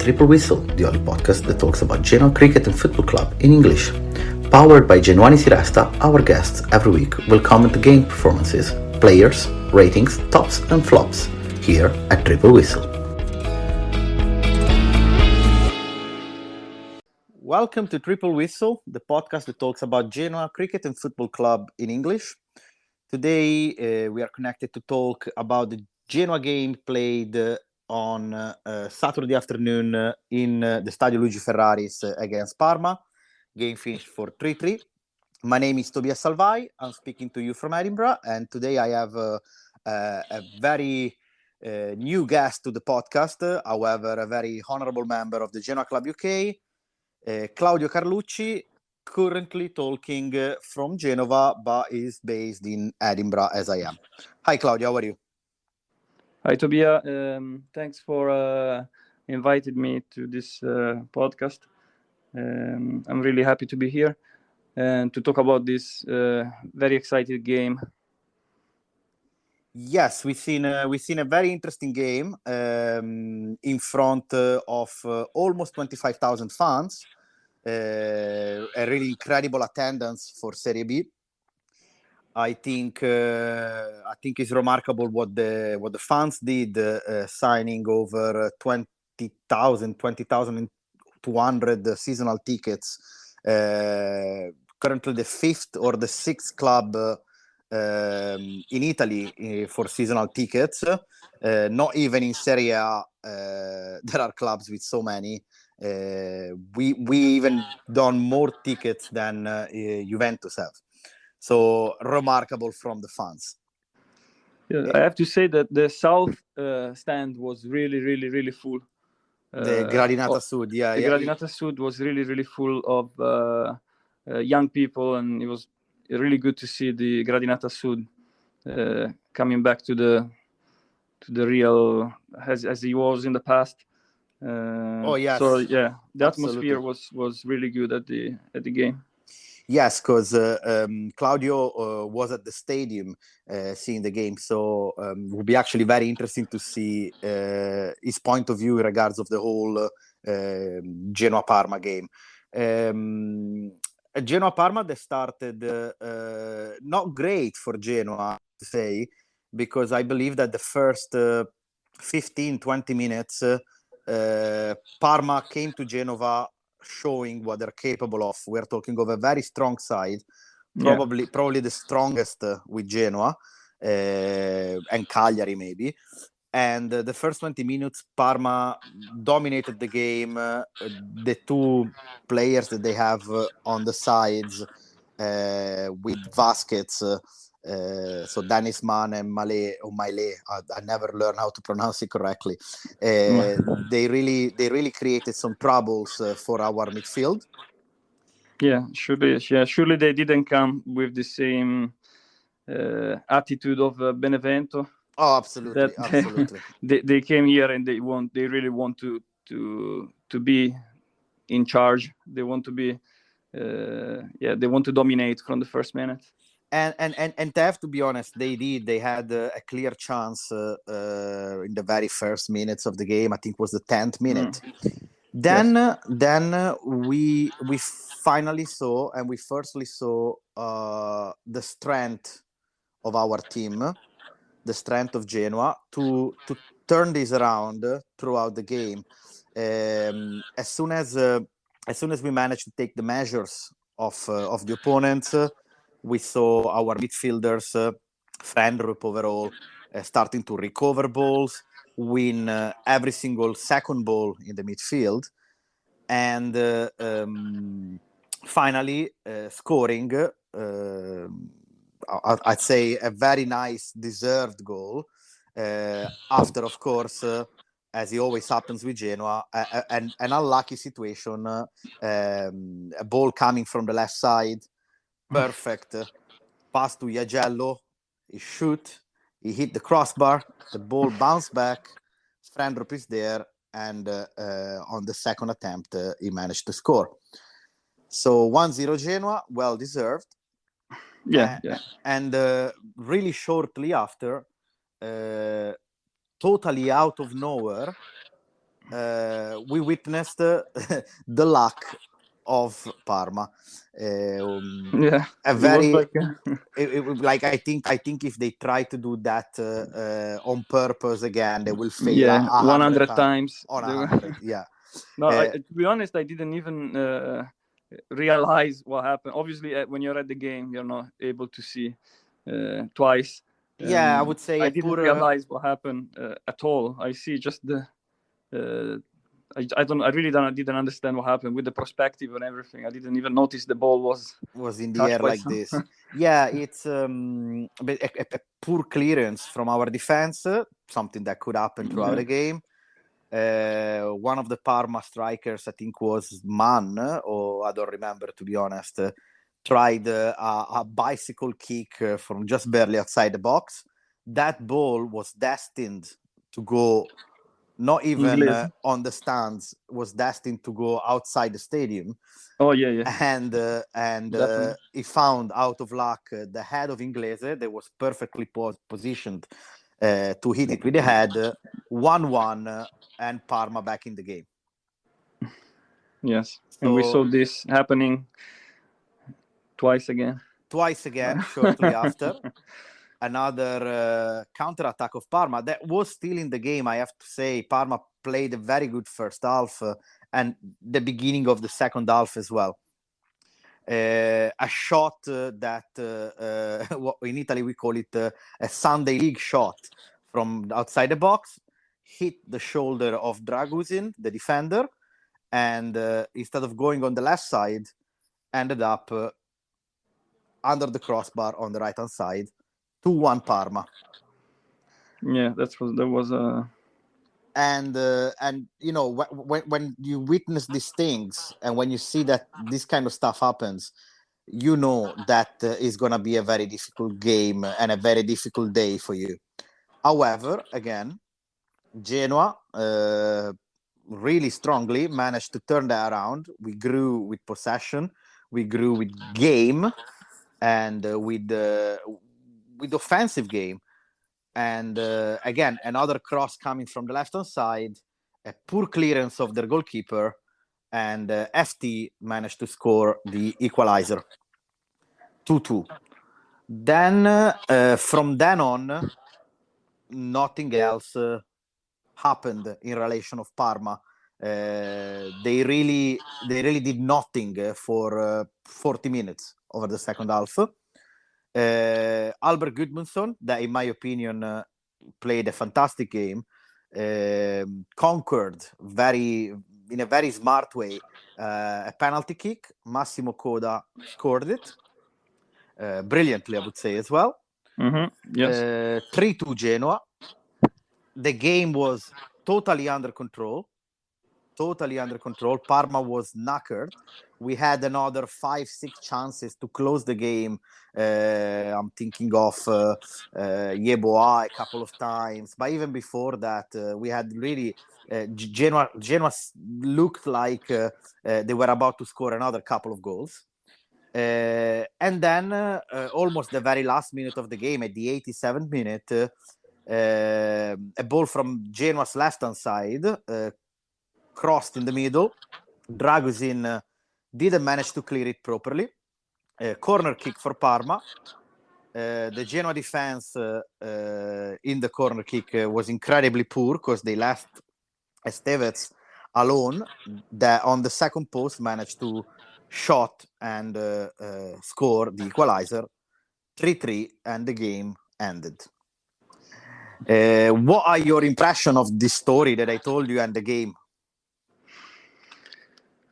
Triple Whistle, the only podcast that talks about Genoa Cricket and Football Club in English. Powered by Genuani Siresta, our guests every week will comment the game performances, players, ratings, tops and flops, here at Triple Whistle. Welcome to Triple Whistle, the podcast that talks about Genoa Cricket and Football Club in English. Today we are connected to talk about the Genoa game played on Saturday afternoon in the Stadio Luigi Ferraris against Parma. Game finished for 3-3. My name is Tobia Salvai. I'm speaking to you from Edinburgh, and today I have a very new guest to the podcast, however, a very honorable member of the Genoa Club UK, Claudio Carlucci, currently talking from Genova, but is based in Edinburgh as I am. Hi, Claudio. How are you? Hi, Tobia. Thanks for inviting me to this podcast. I'm really happy to be here and to talk about this very exciting game. Yes, we've seen a very interesting game in front of almost 25,000 fans. A really incredible attendance for Serie B. I think it's remarkable what the fans did, signing over 20,200 seasonal tickets. Currently the fifth or the sixth club in Italy for seasonal tickets. Not even in Serie A there are clubs with so many. We even done more tickets than Juventus have. So remarkable from the fans. Yeah, I have to say that the south stand was really full. The Gradinata Sud, The Gradinata Sud was really full of young people, and it was really good to see the Gradinata Sud coming back to the real as he was in the past. Yes. So yeah, the Absolutely. atmosphere was really good at the game. Yes, because Claudio was at the stadium seeing the game, so it would be actually very interesting to see his point of view in regards of the whole Genoa Parma game. Genoa Parma, they started not great for Genoa, to say, because I believe that the first 15-20 minutes Parma came to Genova showing what they're capable of. We're talking of a very strong side, probably the strongest with Genoa and Cagliari maybe. And the first 20 minutes, Parma dominated the game. The two players that they have on the sides with Vasquez, so Dennis Mann and Malé, I never learned how to pronounce it correctly. They really created some troubles for our midfield. Surely they didn't come with the same attitude of Benevento. Oh, absolutely. They came here and they really want to be in charge. They want to be they want to dominate from the first minute. And to have to be honest, they had a clear chance in the very first minutes of the game. I think it was the 10th minute. Then we finally saw, and we firstly saw the strength of our team, the strength of Genoa to turn this around throughout the game. As soon as we managed to take the measures of the opponents, we saw our midfielders, Frendrup overall, starting to recover balls, win every single second ball in the midfield, and finally scoring, I'd say, a very nice deserved goal after, of course, as it always happens with Genoa, an unlucky situation, a ball coming from the left side, perfect pass to Iagello, he shoot, he hit the crossbar, the ball bounced back, Frendrup is there, and on the second attempt he managed to score. So 1-0 Genoa, well deserved. And really shortly after, totally out of nowhere, we witnessed the luck of Parma. Yeah, A it was very like like I think if they try to do that on purpose again, they will fail yeah, 100 100 times times. on 100. Yeah. No, to be honest, I didn't even realize what happened. Obviously, when you're at the game, you're not able to see twice. Yeah, I would say I a didn't poor realize what happened at all. I see just the. I don't. I really didn't understand what happened with the perspective and everything. I didn't even notice the ball was in the touched air by like this. Yeah, it's a poor clearance from our defense, something that could happen throughout the game. One of the Parma strikers, I think was Mann, or I don't remember to be honest, tried a bicycle kick from just barely outside the box. That ball was destined to go not even on the stands, was destined to go outside the stadium. Oh yeah. And he found out of luck the head of Inglese that was perfectly positioned to hit it with the head. 1-1 and Parma back in the game. Yes, and we saw this happening twice again Shortly after. Another counter-attack of Parma that was still in the game. I have to say Parma played a very good first half and the beginning of the second half as well. A shot that in Italy we call it a Sunday league shot from outside the box, hit the shoulder of Dragusin, the defender, and instead of going on the left side, ended up under the crossbar on the right hand side. 2-1 Parma. Yeah, that was and you know, when you witness these things and when you see that this kind of stuff happens, you know that is going to be a very difficult game and a very difficult day for you. However, again, Genoa really strongly managed to turn that around. We grew with possession, we grew with game, and with offensive game. And again, another cross coming from the left-hand side, a poor clearance of their goalkeeper, and FT managed to score the equalizer. 2-2. Then from then on, nothing else happened in relation of Parma. They really did nothing for 40 minutes over the second half. Albert Gudmundsson, that in my opinion played a fantastic game, conquered in a very smart way a penalty kick. Massimo Coda scored it brilliantly, I would say, as well. Yes. 3-2 Genoa. The game was totally under control. Parma was knackered. We had another 5-6 chances to close the game. I'm thinking of Yeboah a couple of times, but even before that, we had really Genoa looked like they were about to score another couple of goals. And then almost the very last minute of the game, at the 87th minute, a ball from Genoa's left-hand side crossed in the middle. Dragusin didn't manage to clear it properly. Corner kick for Parma. The Genoa defense in the corner kick was incredibly poor because they left Estevez alone, that on the second post managed to shot and score the equalizer. 3-3 and the game ended. What are your impression of this story that I told you and the game?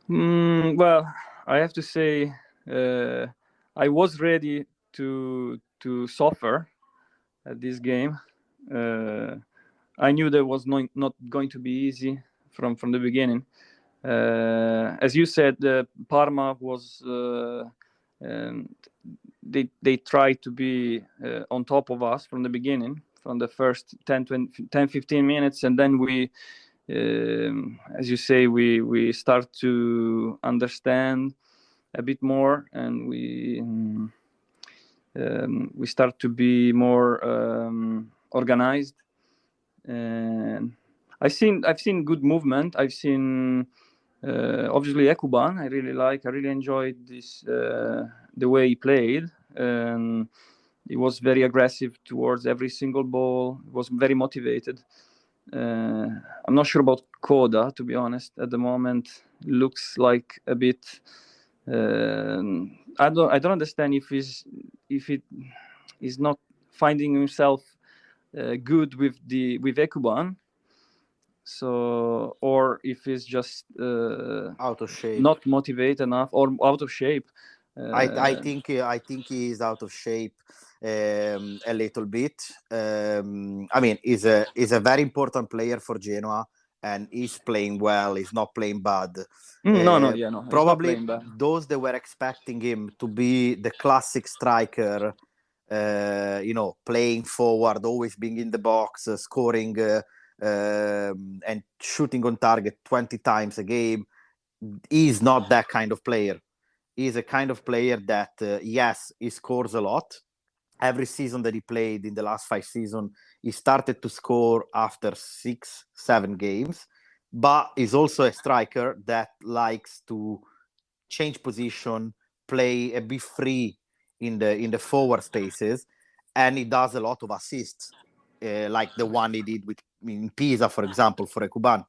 Well, I have to say I was ready to suffer at this game. I knew that was not going to be easy from the beginning. As you said, Parma was they tried to be on top of us from the beginning, from the first 10-15 minutes, and then we as you say, we start to understand a bit more, and we start to be more organized. And I've seen good movement. I've seen obviously Ekuban. I really enjoyed this the way he played. He was very aggressive towards every single ball. He was very motivated. I'm not sure about Koda, to be honest. At the moment, looks like a bit. I don't understand if it is not finding himself good with Ekuban. So, or if he's just out of shape, not motivated enough, or out of shape. I think he is out of shape a little bit. I mean, he's a very important player for Genoa, and he's playing well. He's not playing bad. No. Probably those that were expecting him to be the classic striker, playing forward, always being in the box, scoring and shooting on target 20 times a game. He's not that kind of player. He's a kind of player that, yes, he scores a lot. Every season that he played in the last 5 seasons, he started to score after 6-7 games. But he's also a striker that likes to change position, play a bit free in the forward spaces, and he does a lot of assists, like the one he did in Pisa, for example, for Ekuban.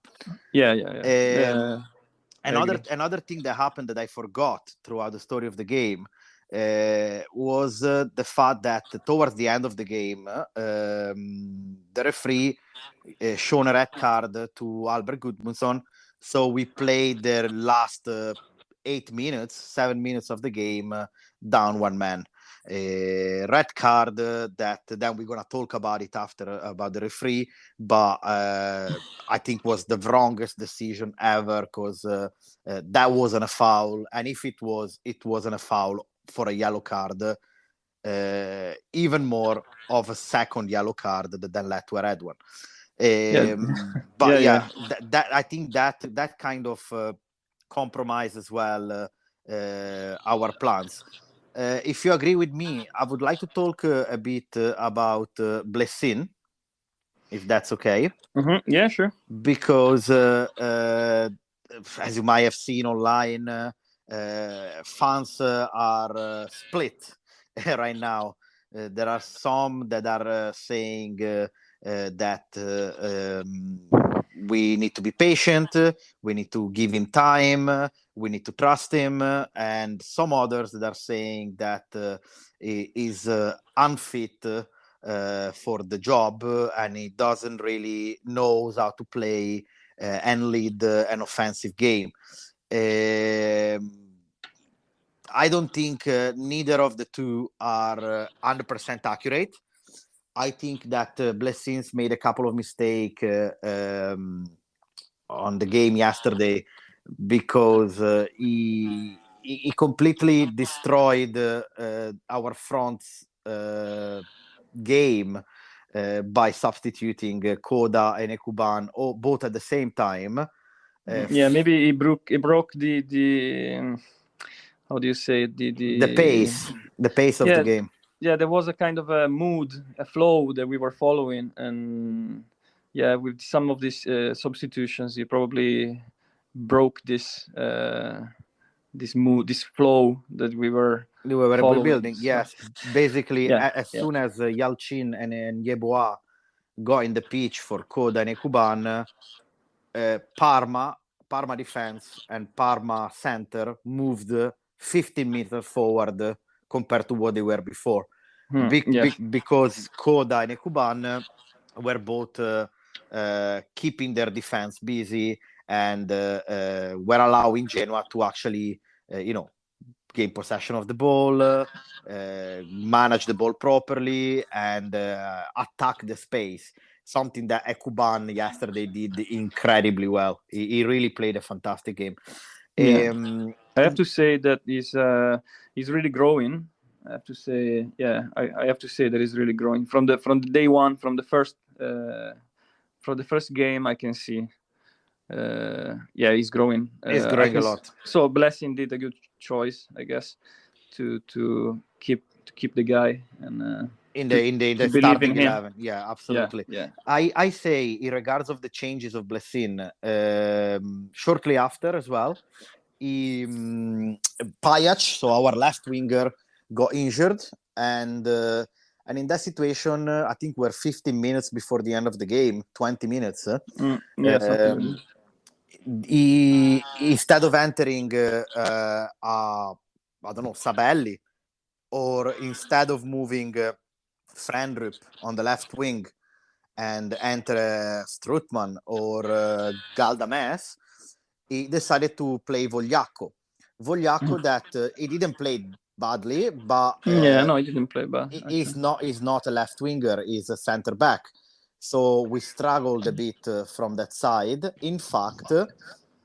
Another thing that happened that I forgot throughout the story of the game was the fact that towards the end of the game, the referee shown a red card to Albert Gudmundsson. So we played the last 7 minutes of the game down one man. Red card that then we're going to talk about it after, about the referee, but I think was the wrongest decision ever, because that wasn't a foul, and if it wasn't a foul for a yellow card, even more of a second yellow card that led to a red one. But that I think that kind of compromise as well our plans. If you agree with me, I would like to talk a bit about Blessin, if that's okay. Mm-hmm. Yeah, sure. Because as you might have seen online, fans are split right now. There are some that are saying that we need to be patient, we need to give him time, we need to trust him, and some others that are saying that he is unfit for the job, and he doesn't really knows how to play and lead an offensive game. I don't think neither of the two are 100% accurate. I think that Blessings made a couple of mistakes on the game yesterday, because he completely destroyed our front's game by substituting Koda and Ekuban both at the same time. Maybe he broke the how do you say the pace of the game. Yeah, there was a kind of a mood, a flow that we were following, and with some of these substitutions, he probably broke this mood, this flow that we were building. Yes, basically, as soon as Yalchin and Yeboah got in the pitch for Koda and Ekuban, Parma defense and Parma center moved 15 meters forward compared to what they were before. Because Koda and Ekuban were both keeping their defense busy, and were allowing Genoa to actually gain possession of the ball, manage the ball properly, and attack the space. Something that Ekuban yesterday did incredibly well. He really played a fantastic game. I have to say that he's really growing. I have to say, I have to say that he's really growing from the day one, from the first game. I can see, he's growing. He's growing a lot. So Blessing did a good choice, I guess, to keep the guy, and in the believe in starting him. 11. Yeah, absolutely. Yeah. I say, in regards of the changes of Blessin, shortly after as well, Pajac, so our left winger, got injured, and in that situation, I think we're 15 minutes before the end of the game, 20 minutes. Yeah, something like that. He, instead of entering I don't know, Sabelli, or instead of moving Frendrup on the left wing and enter Strootman or Galdames, he decided to play Vogliacco. That he didn't play badly, but No, he didn't play bad. he's not a left winger, he's a center back. So we struggled a bit from that side. In fact,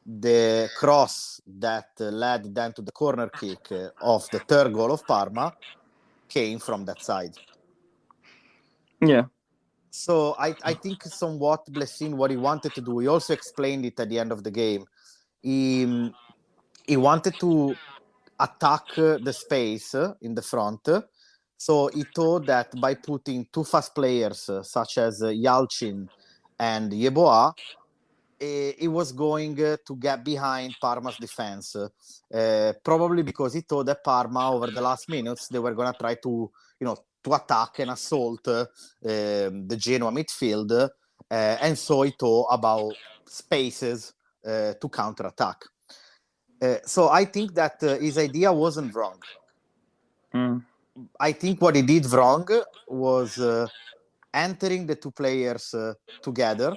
the cross that led then to the corner kick of the third goal of Parma came from that side. Yeah. So I think somewhat Blessin, what he wanted to do, he also explained it at the end of the game. He wanted to attack the space in the front. So he thought that by putting two fast players such as Yalcin and Yeboah, he was going to get behind Parma's defense. Probably because he thought that Parma, over the last minutes, they were going to try to, to attack and assault the Genoa midfield. And so he thought about spaces to counter-attack. So I think that his idea wasn't wrong. I think what he did wrong was entering the two players together,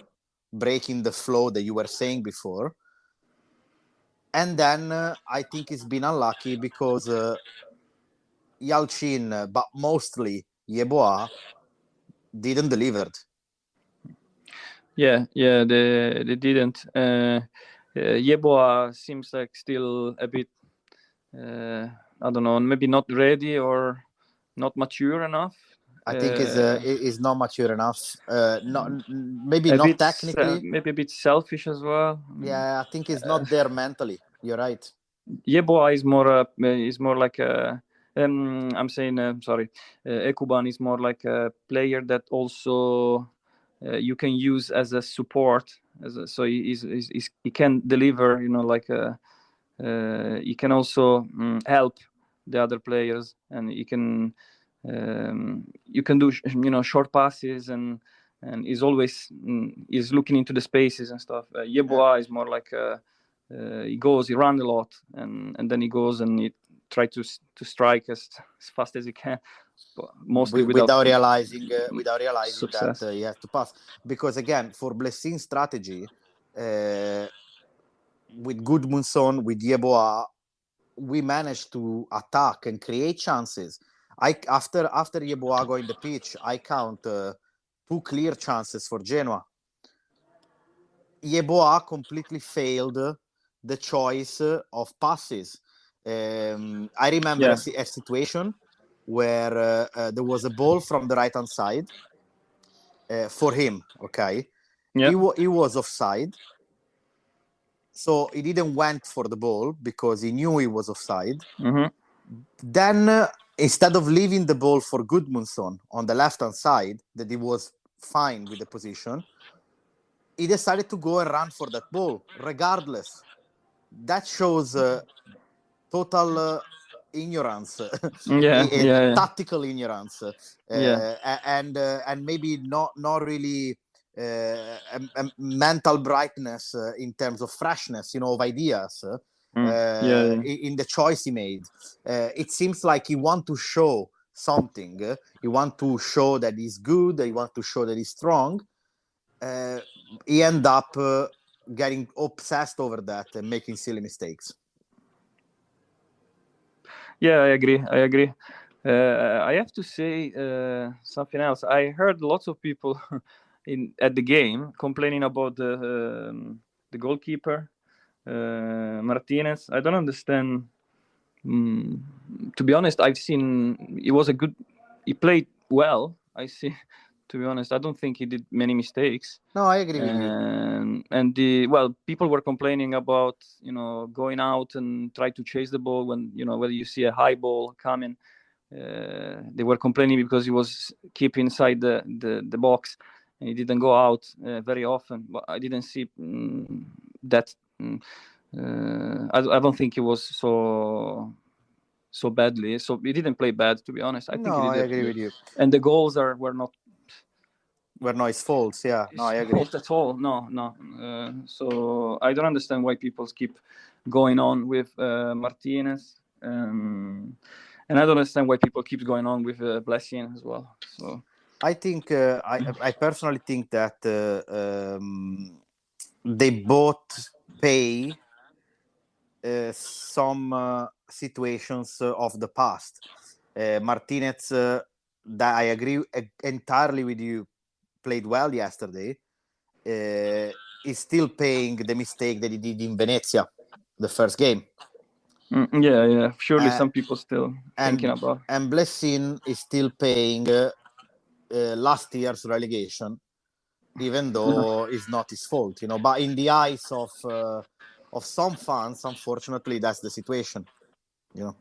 breaking the flow that you were saying before. And then I think he's been unlucky because Yalcin, but mostly Yeboah, didn't deliver. Yeah, they didn't. Yeboah seems like still a bit, I don't know, maybe not ready or not mature enough. I think is not mature enough. Maybe not technically. Maybe a bit selfish as well. Yeah, I think he's not there mentally. You're right. Yeboah is more like a. I'm saying, sorry. Ekuban is more like a player that also you can use as a support. So he can deliver. He can also help the other players, and he can. You can do short passes, and he's always is looking into the spaces and stuff. Yeboah is more like he runs a lot, and then he goes and he tries to strike as fast as he can, but mostly without realizing success. that he has to pass. Because again, for Blessin's strategy, with Gudmundsson, with Yeboah, we managed to attack and create chances. After Yeboah going the pitch, I count 2 clear chances for Genoa. Yeboah completely failed the choice of passes. I remember a situation where there was a ball from the right-hand side for him, okay? Yeah. He was offside. So he didn't went for the ball because he knew he was offside. Mm-hmm. Then instead of leaving the ball for Gudmundsson on the left-hand side, that he was fine with the position, he decided to go and run for that ball, regardless. That shows total ignorance, tactical ignorance, and maybe not really a mental brightness in terms of freshness, of ideas in the choice he made. It seems like he wants to show something. He wants to show that he's good. He wants to show that he's strong. He end up getting obsessed over that and making silly mistakes. Yeah, I agree. I have to say something else. I heard lots of people at the game complaining about the goalkeeper, Martinez. I don't understand. To be honest, I've seen he played well. I see. To be honest, I don't think he did many mistakes. No, I agree with you. And people were complaining about going out and try to chase the ball when whether you see a high ball coming. they were complaining because he was keep inside the box and he didn't go out very often. But I didn't see that. I don't think he was so badly. So he didn't play bad, to be honest. I think he did I agree with you. And the goals were not his faults. Yeah, no, I agree. fault at all. No. So I don't understand why people keep going on with Martinez. And I don't understand why people keep going on with Blessing as well. So I think I personally think that they both pay some situations of the past. Martinez, that I agree entirely with you, played well yesterday. Is still paying the mistake that he did in Venezia, the first game. Yeah. Surely some people still thinking about. And Blessing is still paying last year's relegation, even though it's not his fault, But in the eyes of some fans, unfortunately, that's the situation, Yeah.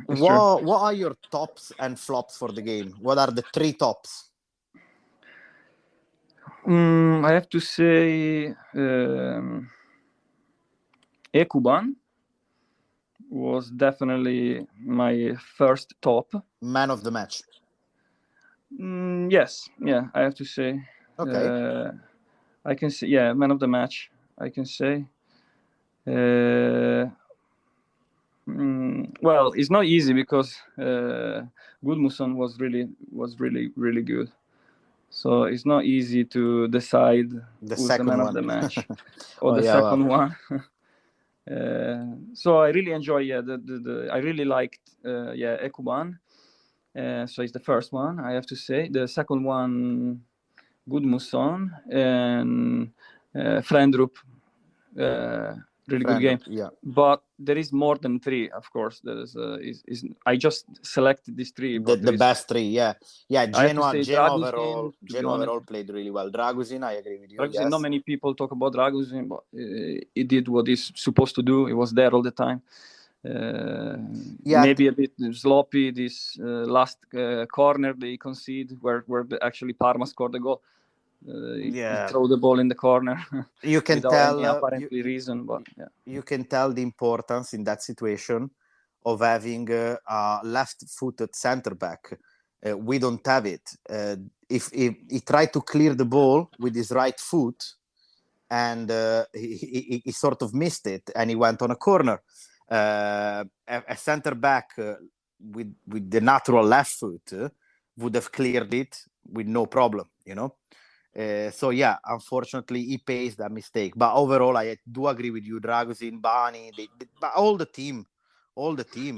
What are your tops and flops for the game? What are the 3 tops? I have to say Ekuban was definitely my first top. Man of the match. Yes, yeah, I have to say. Okay. I can say, man of the match, I can say. Well, it's not easy because Gudmundsson was really good. So it's not easy to decide who's the man of the match or the second one. So I really enjoy. I really liked. Ekuban. So it's the first one, I have to say. The second one, Gudmundsson, and Frendrup. Really good game. Yeah. But there is more than 3, of course. There is. I just selected these 3. The best 3, yeah. Genoa overall played really well. Dragusin, I agree with you. Dragusin, yes. Not many people talk about Dragusin, but he did what he's supposed to do. He was there all the time. Maybe a bit sloppy this last corner they concede where actually Parma scored the goal. He throw the ball in the corner. You can without tell any apparently reason, but you can tell the importance in that situation of having a left-footed center back. We don't have it. If he tried to clear the ball with his right foot, and he sort of missed it, and he went on a corner. A center back with the natural left foot would have cleared it with no problem, So yeah, unfortunately he pays that mistake. But overall, I do agree with you. Dragusin, Bani, but all the team,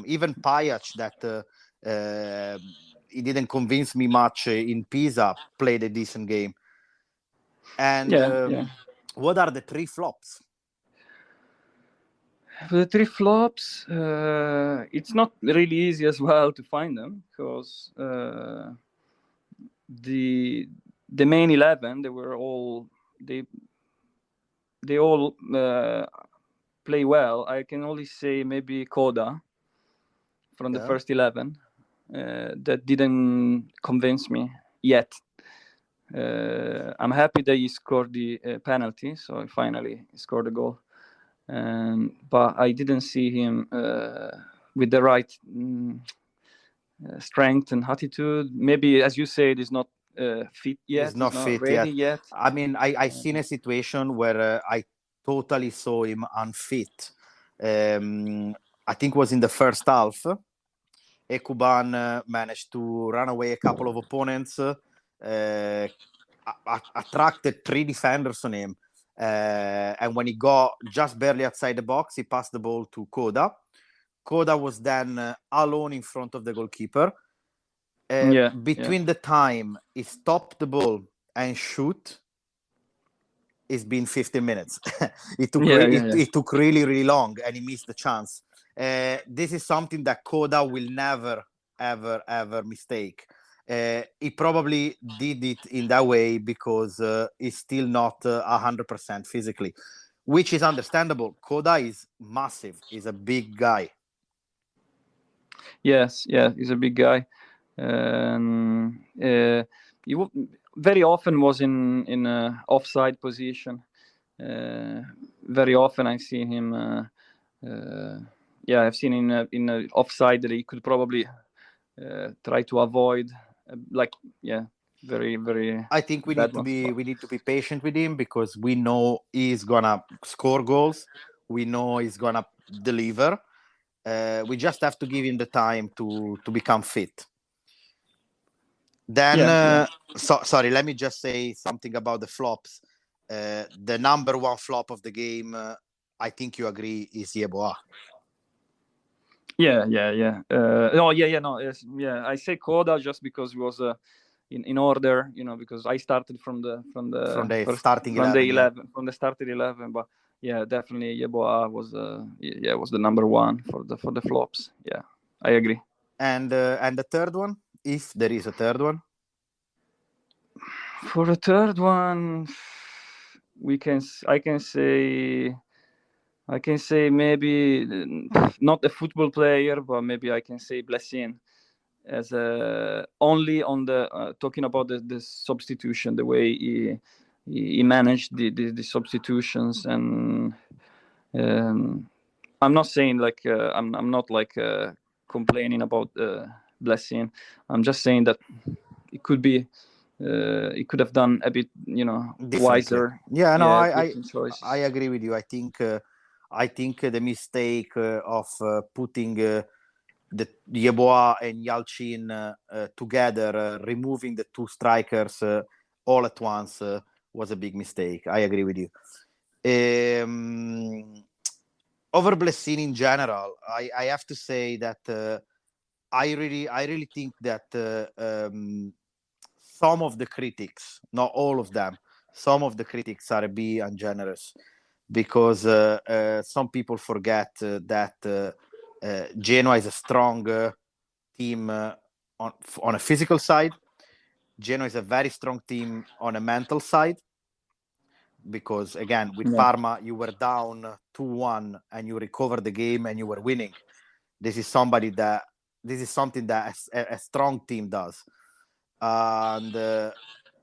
even Pajac, that he didn't convince me much in Pisa, played a decent game. And what are the 3 flops? The 3 flops, it's not really easy as well to find them because the main 11, they all play well. I can only say maybe Koda from the first 11 that didn't convince me yet. I'm happy that he scored the penalty, so he finally scored a goal. But I didn't see him with the right strength and attitude. Maybe, as you said, he's not fit yet. He's not fit ready yet. I mean, I seen a situation where I totally saw him unfit. I think it was in the first half. Ekuban managed to run away a couple of opponents, attracted 3 defenders on him. And when he got just barely outside the box, he passed the ball to Koda. Koda was then alone in front of the goalkeeper. Between the time he stopped the ball and shoot, it's been 15 minutes. It took really, really long, and he missed the chance. This is something that Koda will never, ever mistake. He probably did it in that way because he's still not 100% physically, which is understandable. Koda is massive. He's a big guy. Yes, yeah, he's a big guy. He very often was in a offside position. Very often I've seen him. I've seen in a offside that he could probably try to avoid. Very very. I think we need to be patient with him, because we know he's gonna score goals. We know he's gonna deliver. We just have to give him the time to become fit. Then, sorry, let me just say something about the flops. The number one flop of the game, I think you agree, is Yeboah. Yeah. I say Coda just because it was in order, because I started from the starting 11, from the starting 11. But yeah, definitely Yeboah was the number one for the flops. Yeah, I agree. And the third one, if there is a third one. For the third one, I can say maybe not a football player, but maybe I can say Blessin, as only on the talking about the substitution, the way he managed the substitutions. And I'm not saying I'm not complaining about Blessin. I'm just saying that it could be. He could have done a bit, wiser. Yeah, no, I agree with you. I think the mistake of putting the Yeboah and Yalchin together, removing the two strikers all at once, was a big mistake. I agree with you. Over Blessin in general, I have to say that I really think that some of the critics, not all of them, some of the critics are a bit ungenerous, because some people forget that Genoa is a strong team on a physical side. Genoa is a very strong team on a mental side, because again, with Parma, you were down 2-1 and you recovered the game and you were winning. This is something that a strong team does. And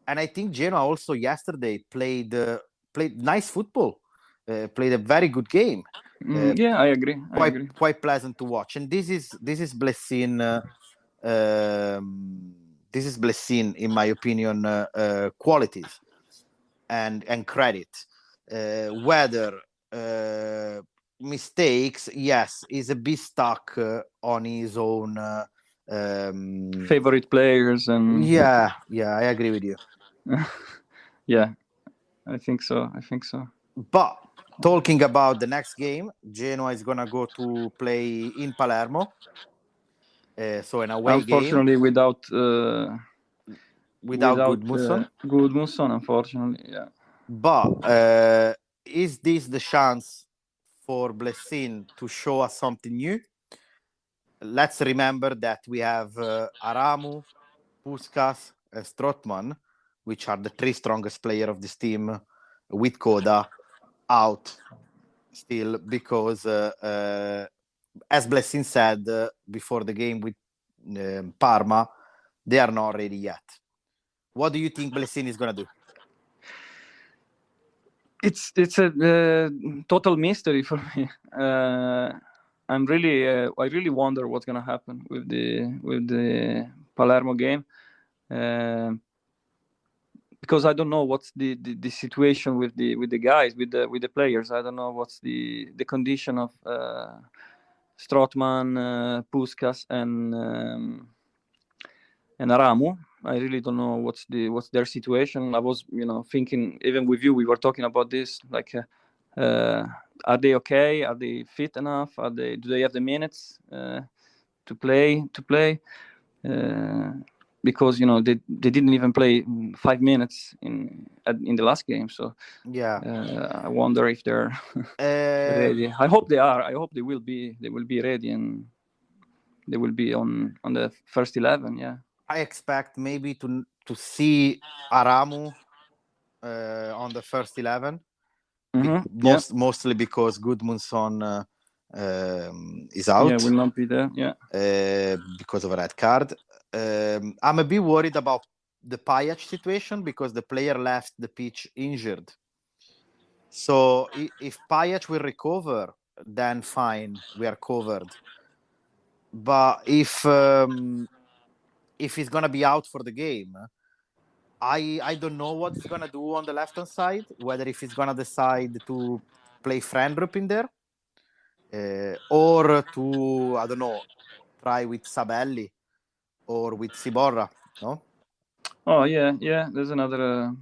I think Genoa also yesterday played nice football, played a very good game. I agree. Quite pleasant to watch. And this is Blessin. This is Blessin, in my opinion, qualities and credit. Whether mistakes, yes, he's a bit stuck on his own favorite players. And yeah, I agree with you. Yeah, I think so. But talking about the next game, Genoa is gonna go to play in Palermo, so an away unfortunately game. without Gudmundsson, unfortunately. Yeah. But is this the chance for Blessin to show us something new? Let's remember that we have Aramu, Puskas, and Strootman, which are the three strongest players of this team, with Coda out still, because as Blessin said before the game with Parma, they are not ready yet. What do you think Blessin is gonna do? It's a total mystery for me. I really wonder what's gonna happen with the Palermo game, because I don't know what's the situation with the guys, with the players. I don't know what's the condition of Strootman, Puskas, and Aramu. I really don't know what's their situation. I was thinking, even with you, we were talking about this, like are they okay? Are they fit enough? Do they have the minutes to play? Because they didn't even play 5 minutes in the last game. So yeah, I wonder if they're ready. I hope they are. I hope they will be ready, and they will be on the first 11. Yeah, I expect maybe to see Aramu on the first 11. Mm-hmm. Mostly because Gudmundsson is out. Yeah, will not be there. Yeah, because of a red card. I'm a bit worried about the Pajac situation because the player left the pitch injured. So if Pajac will recover, then fine, we are covered. But if he's gonna be out for the game, I don't know what he's gonna do on the left hand side. Whether if he's gonna decide to play Frendrup in there, or to, I don't know, try with Sabelli or with Ciborra. No. Oh yeah. There's another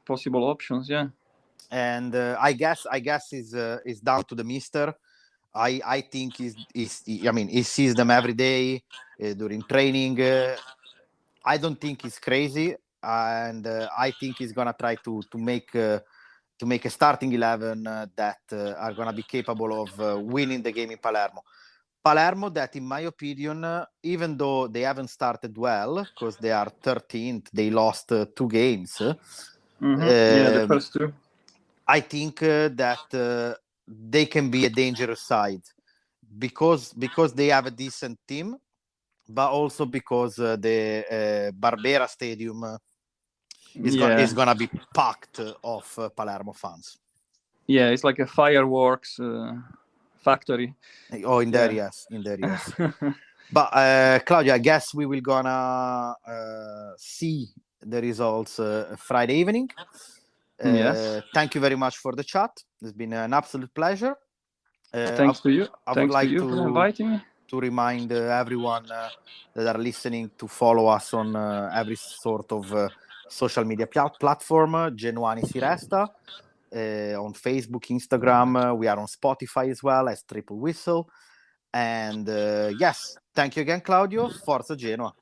possible options. Yeah. And I guess is down to the mister. I think he sees them every day during training. I don't think he's crazy, and I think he's gonna try to make a starting 11 that are gonna be capable of winning the game in Palermo. Palermo, that in my opinion, even though they haven't started well because they are 13th, they lost 2 games. Yeah, the first 2. I think that they can be a dangerous side because they have a decent team, but also because the Barbera Stadium is gonna be packed of Palermo fans. Yeah, it's like a fireworks factory. Oh, in there, yes. But Claudio, I guess we will gonna see the results Friday evening. Yes. Thank you very much for the chat. It's been an absolute pleasure. Thanks to you. I would like for inviting me. to remind everyone that are listening to follow us on every sort of social media platform. Genuani Si Resta. On Facebook, Instagram. We are on Spotify as well as Triple Whistle. And yes, thank you again, Claudio. Forza Genoa.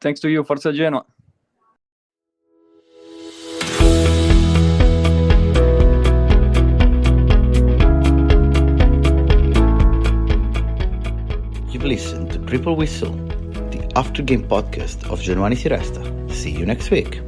Thanks to you. Forza Genoa. You've listened to Triple Whistle, the after game podcast of Genoa Si Resta. See you next week.